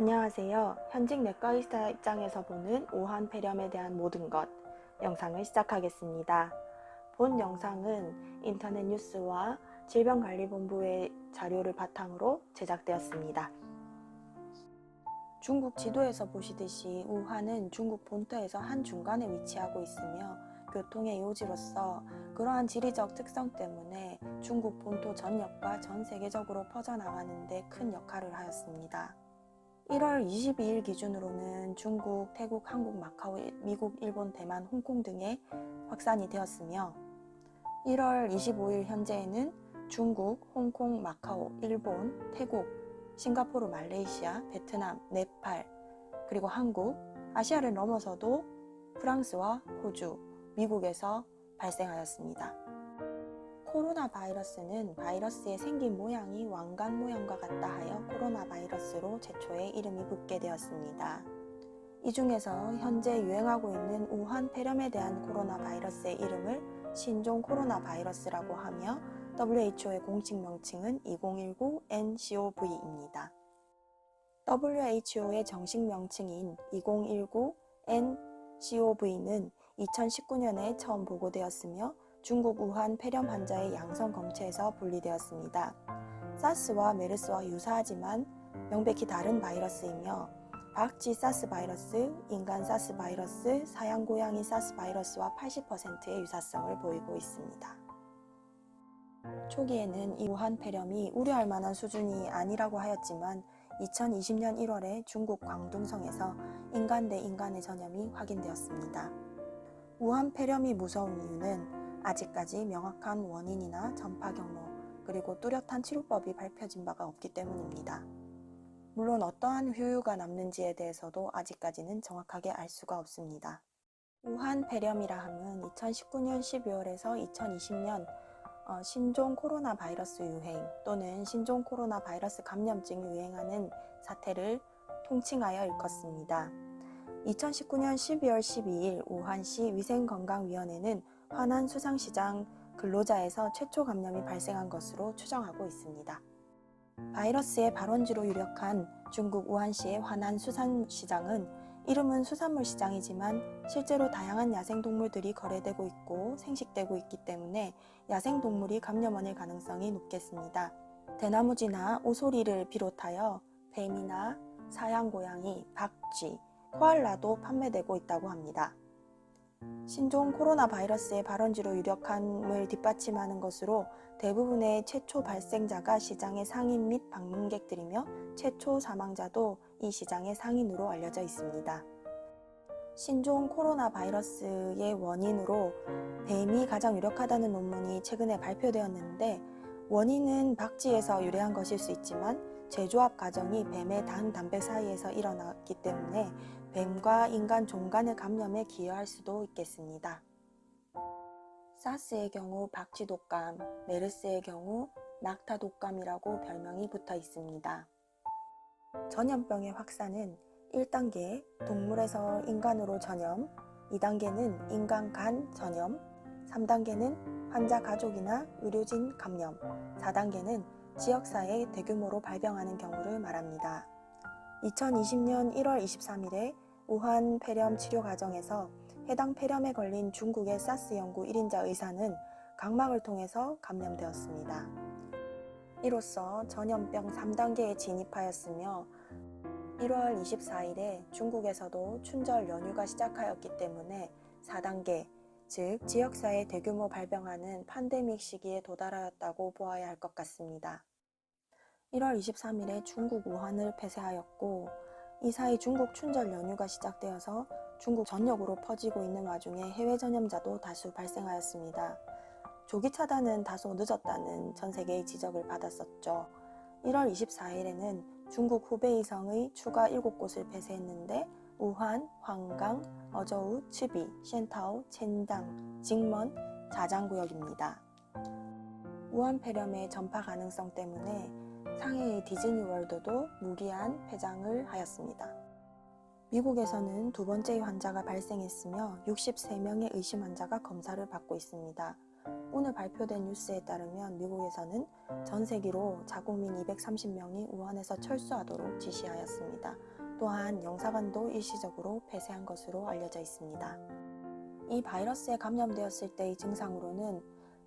안녕하세요. 현직 내과 의사 입장에서 보는 오한 폐렴에 대한 모든 것 영상을 시작하겠습니다. 본 영상은 인터넷 뉴스와 질병관리본부의 자료를 바탕으로 제작되었습니다. 중국 지도에서 보시듯이 우한은 중국 본토에서 한중간에 위치하고 있으며 교통의 요지로서 그러한 지리적 특성 때문에 중국 본토 전역과 전 세계적으로 퍼져나가는 데 큰 역할을 하였습니다. 1월 22일 기준으로는 중국, 태국, 한국, 마카오, 미국, 일본, 대만, 홍콩 등에 확산이 되었으며 1월 25일 현재에는 중국, 홍콩, 마카오, 일본, 태국, 싱가포르, 말레이시아, 베트남, 네팔, 그리고 한국, 아시아를 넘어서도 프랑스와 호주, 미국에서 발생하였습니다. 코로나 바이러스는 바이러스의 생긴 모양이 왕관 모양과 같다 하여 코로나 바이러스로 최초에 이름이 붙게 되었습니다. 이 중에서 현재 유행하고 있는 우한 폐렴에 대한 코로나 바이러스의 이름을 신종 코로나 바이러스라고 하며 WHO의 공식 명칭은 2019 nCoV입니다. WHO의 정식 명칭인 2019 nCoV는 2019년에 처음 보고되었으며 중국 우한 폐렴 환자의 양성 검체에서 분리되었습니다. 사스와 메르스와 유사하지만 명백히 다른 바이러스이며 박쥐 사스 바이러스, 인간 사스 바이러스, 사양 고양이 사스 바이러스와 80%의 유사성을 보이고 있습니다. 초기에는 이 우한 폐렴이 우려할 만한 수준이 아니라고 하였지만 2020년 1월에 중국 광둥성에서 인간 대 인간의 전염이 확인되었습니다. 우한 폐렴이 무서운 이유는 아직까지 명확한 원인이나 전파 경로, 그리고 뚜렷한 치료법이 밝혀진 바가 없기 때문입니다. 물론 어떠한 후유가 남는지에 대해서도 아직까지는 정확하게 알 수가 없습니다. 우한 폐렴이라 함은 2019년 12월에서 2020년 신종 코로나 바이러스 유행 또는 신종 코로나 바이러스 감염증이 유행하는 사태를 통칭하여 일컫습니다. 2019년 12월 12일 우한시 위생건강위원회는 화난 수상시장 근로자에서 최초 감염이 발생한 것으로 추정하고 있습니다. 바이러스의 발원지로 유력한 중국 우한시의 화난 수산시장은 이름은 수산물 시장이지만 실제로 다양한 야생동물들이 거래되고 있고 생식되고 있기 때문에 야생동물이 감염원일 가능성이 높겠습니다. 대나무쥐나 오소리를 비롯하여 뱀이나 사양고양이, 박쥐, 코알라도 판매되고 있다고 합니다. 신종 코로나 바이러스의 발원지로 유력함을 뒷받침하는 것으로 대부분의 최초 발생자가 시장의 상인 및 방문객들이며 최초 사망자도 이 시장의 상인으로 알려져 있습니다. 신종 코로나 바이러스의 원인으로 뱀이 가장 유력하다는 논문이 최근에 발표되었는데 원인은 박쥐에서 유래한 것일 수 있지만 재조합 과정이 뱀의 당 담배 사이에서 일어났기 때문에 뱀과 인간 종 간의 감염에 기여할 수도 있겠습니다. 사스의 경우 박쥐 독감, 메르스의 경우 낙타 독감이라고 별명이 붙어 있습니다. 전염병의 확산은 1단계 동물에서 인간으로 전염, 2단계는 인간 간 전염, 3단계는 환자 가족이나 의료진 감염, 4단계는 지역사회에 대규모로 발병하는 경우를 말합니다. 2020년 1월 23일에 우한 폐렴 치료 과정에서 해당 폐렴에 걸린 중국의 사스 연구 1인자 의사는 각막을 통해서 감염되었습니다. 이로써 전염병 3단계에 진입하였으며 1월 24일에 중국에서도 춘절 연휴가 시작하였기 때문에 4단계, 즉 지역사회 대규모 발병하는 팬데믹 시기에 도달하였다고 보아야 할 것 같습니다. 1월 23일에 중국 우한을 폐쇄하였고 이 사이 중국 춘절 연휴가 시작되어서 중국 전역으로 퍼지고 있는 와중에 해외 전염자도 다수 발생하였습니다. 조기 차단은 다소 늦었다는 전 세계의 지적을 받았었죠. 1월 24일에는 중국 후베이성의 추가 7곳을 폐쇄했는데 우한, 황강, 어저우, 츠비, 셴타오, 첸당, 징먼, 자장구역입니다. 우한 폐렴의 전파 가능성 때문에 상해의 디즈니월드도 무리한 폐장을 하였습니다. 미국에서는 두 번째의 환자가 발생했으며 63명의 의심 환자가 검사를 받고 있습니다. 오늘 발표된 뉴스에 따르면 미국에서는 전 세계로 자국민 230명이 우한에서 철수하도록 지시하였습니다. 또한 영사관도 일시적으로 폐쇄한 것으로 알려져 있습니다. 이 바이러스에 감염되었을 때의 증상으로는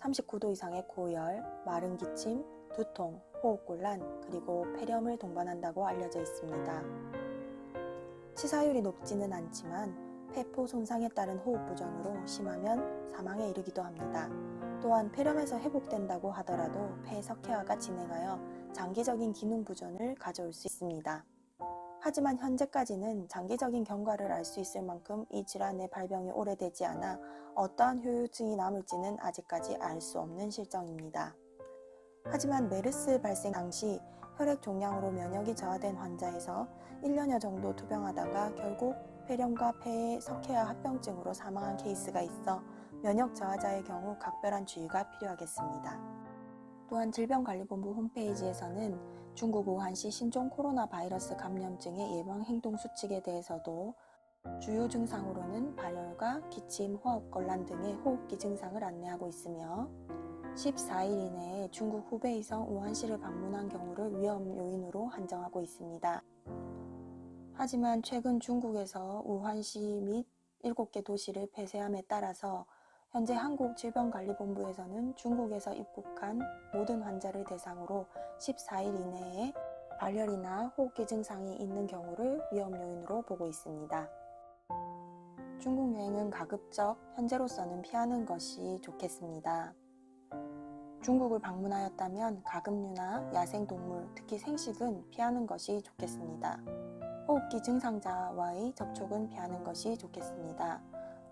39도 이상의 고열, 마른 기침, 두통, 호흡곤란, 그리고 폐렴을 동반한다고 알려져 있습니다. 치사율이 높지는 않지만 폐포 손상에 따른 호흡 부전으로 심하면 사망에 이르기도 합니다. 또한 폐렴에서 회복된다고 하더라도 폐 석회화가 진행하여 장기적인 기능 부전을 가져올 수 있습니다. 하지만 현재까지는 장기적인 경과를 알 수 있을 만큼 이 질환의 발병이 오래되지 않아 어떠한 후유증이 남을지는 아직까지 알 수 없는 실정입니다. 하지만 메르스 발생 당시 혈액 종양으로 면역이 저하된 환자에서 1년여 정도 투병하다가 결국 폐렴과 폐의 석회화 합병증으로 사망한 케이스가 있어 면역 저하자의 경우 각별한 주의가 필요하겠습니다. 또한 질병관리본부 홈페이지에서는 중국 우한시 신종 코로나 바이러스 감염증의 예방 행동 수칙에 대해서도 주요 증상으로는 발열과 기침, 호흡곤란 등의 호흡기 증상을 안내하고 있으며 14일 이내에 중국 후베이성 우한시를 방문한 경우를 위험 요인으로 한정하고 있습니다. 하지만 최근 중국에서 우한시 및 7개 도시를 폐쇄함에 따라서 현재 한국질병관리본부에서는 중국에서 입국한 모든 환자를 대상으로 14일 이내에 발열이나 호흡기 증상이 있는 경우를 위험 요인으로 보고 있습니다. 중국 여행은 가급적 현재로서는 피하는 것이 좋겠습니다. 중국을 방문하였다면 가금류나 야생동물, 특히 생식은 피하는 것이 좋겠습니다. 호흡기 증상자와의 접촉은 피하는 것이 좋겠습니다.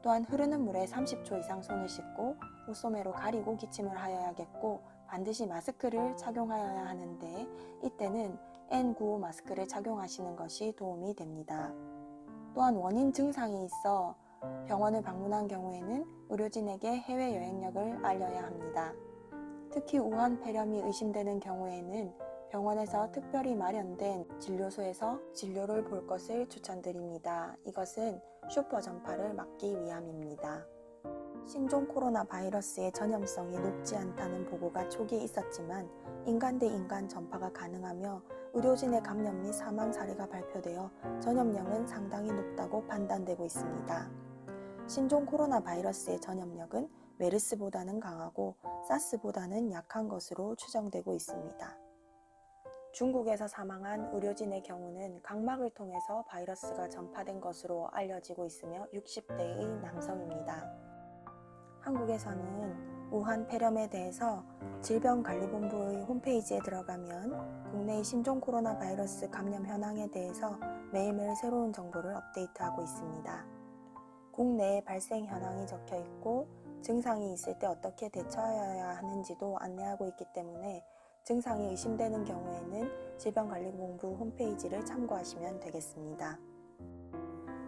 또한 흐르는 물에 30초 이상 손을 씻고 옷소매로 가리고 기침을 하여야겠고 반드시 마스크를 착용하여야 하는데 이때는 N95 마스크를 착용하시는 것이 도움이 됩니다. 또한 원인 증상이 있어 병원을 방문한 경우에는 의료진에게 해외 여행력을 알려야 합니다. 특히 우한 폐렴이 의심되는 경우에는 병원에서 특별히 마련된 진료소에서 진료를 볼 것을 추천드립니다. 이것은 슈퍼 전파를 막기 위함입니다. 신종 코로나 바이러스의 전염성이 높지 않다는 보고가 초기에 있었지만 인간 대 인간 전파가 가능하며 의료진의 감염 및 사망 사례가 발표되어 전염력은 상당히 높다고 판단되고 있습니다. 신종 코로나 바이러스의 전염력은 메르스보다는 강하고 사스보다는 약한 것으로 추정되고 있습니다. 중국에서 사망한 의료진의 경우는 각막을 통해서 바이러스가 전파된 것으로 알려지고 있으며 60대의 남성입니다. 한국에서는 우한 폐렴에 대해서 질병관리본부의 홈페이지에 들어가면 국내의 신종 코로나 바이러스 감염 현황에 대해서 매일매일 새로운 정보를 업데이트하고 있습니다. 국내에 발생 현황이 적혀 있고 증상이 있을 때 어떻게 대처해야 하는지도 안내하고 있기 때문에 증상이 의심되는 경우에는 질병관리본부 홈페이지를 참고하시면 되겠습니다.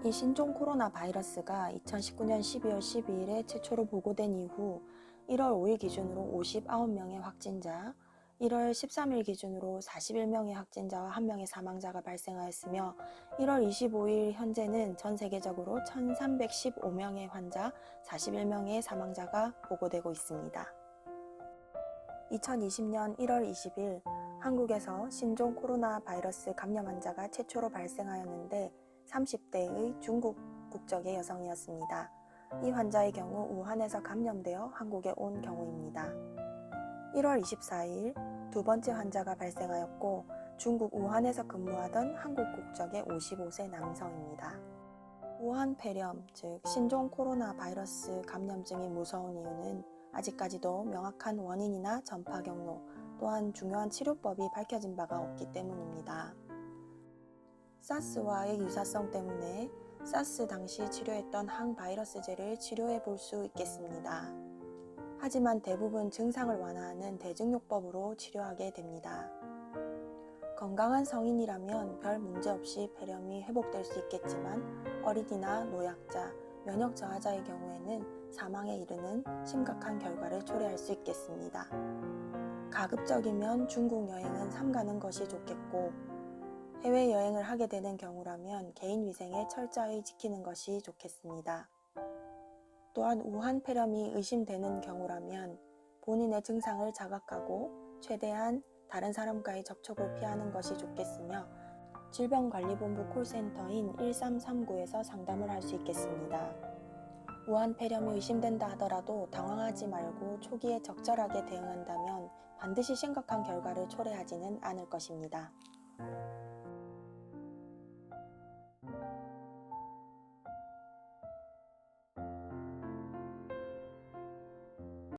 이 신종 코로나 바이러스가 2019년 12월 12일에 최초로 보고된 이후 1월 5일 기준으로 59명의 확진자, 1월 13일 기준으로 41명의 확진자와 1명의 사망자가 발생하였으며 1월 25일 현재는 전 세계적으로 1315명의 환자, 41명의 사망자가 보고되고 있습니다. 2020년 1월 20일 한국에서 신종 코로나 바이러스 감염 환자가 최초로 발생하였는데 30대의 중국 국적의 여성이었습니다. 이 환자의 경우 우한에서 감염되어 한국에 온 경우입니다. 1월 24일 두 번째 환자가 발생하였고 중국 우한에서 근무하던 한국 국적의 55세 남성입니다. 우한 폐렴, 즉 신종 코로나 바이러스 감염증이 무서운 이유는 아직까지도 명확한 원인이나 전파 경로, 또한 중요한 치료법이 밝혀진 바가 없기 때문입니다. 사스와의 유사성 때문에 사스 당시 치료했던 항바이러스제를 치료해 볼 수 있겠습니다. 하지만 대부분 증상을 완화하는 대증요법으로 치료하게 됩니다. 건강한 성인이라면 별 문제 없이 폐렴이 회복될 수 있겠지만 어린이나 노약자, 면역 저하자의 경우에는 사망에 이르는 심각한 결과를 초래할 수 있겠습니다. 가급적이면 중국 여행은 삼가는 것이 좋겠고 해외여행을 하게 되는 경우라면 개인 위생에 철저히 지키는 것이 좋겠습니다. 또한 우한 폐렴이 의심되는 경우라면 본인의 증상을 자각하고 최대한 다른 사람과의 접촉을 피하는 것이 좋겠으며 질병관리본부 콜센터인 1339에서 상담을 할 수 있겠습니다. 우한 폐렴이 의심된다 하더라도 당황하지 말고 초기에 적절하게 대응한다면 반드시 심각한 결과를 초래하지는 않을 것입니다.